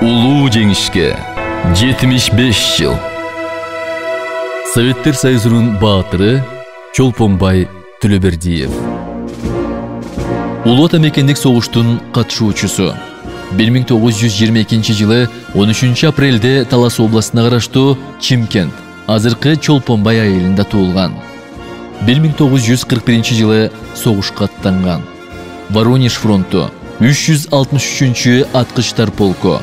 Улуу жеңишке 75 жыл. Советтер Союзунун баатыры Чолпонбай Төлөбердиев. Улуу Ата мекендик согуштун катышуучусу. 1922 жылы 13 апрелде Талас областына караштуу Чимкент, азыркы Чолпонбай айылында туулган. 1941 жылы согушка аттанган. Воронеж фронту, 363 аткычтар полку,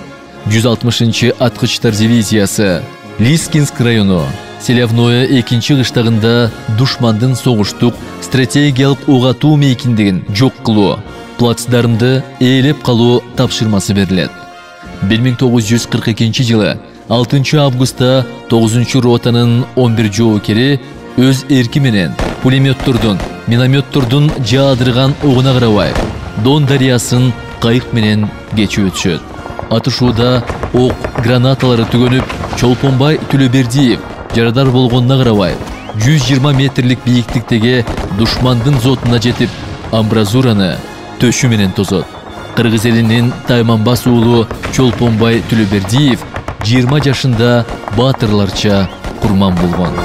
160 аткычтар дивизиясы, Лискинск району, Селявное 2 кыштагында душмандын согуштук стратегиялык угатуу мейкиндигин жок кылуу, плацдармды ээлеп калуу тапшырмасы берилет. 1942 жылы 6 августта 9 ротанын 11 жоокери өз эрки менен пулеметтордун, минометтордун жаадырган огуна карабай Дон дарыясын кайык менен кечип өтүшөт. Атышууда ок гранаталары түгөнүп, Чолпонбай Төлөбердиев жарадар болгонуна карабай 120 метрлик бийиктиктеги душмандын зотуна жетип, амбразураны төшү менен тозот. Кыргыз элинин Тайманбас уулу Чолпонбай Төлөбердиев 20 жашында баатырларча курман болгон.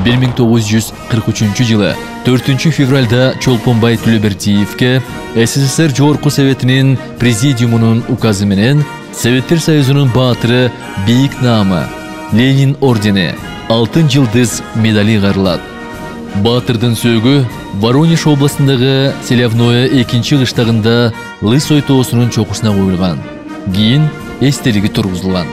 1943 жылы 4 февральда Чолпонбай Төлөбердиевке СССР Жогорку Советинин президиумунун указы менен Советтер Союзунун баатыры бийик наамы, Ленин ордени, Алтын жылдыз медали кайрылат. Баатырдын сөөгү Воронеж областындагы Селявное 2 кыштагында Лысой тоосунун чокусуна коюлган. Кийин эстелиги тургузулган.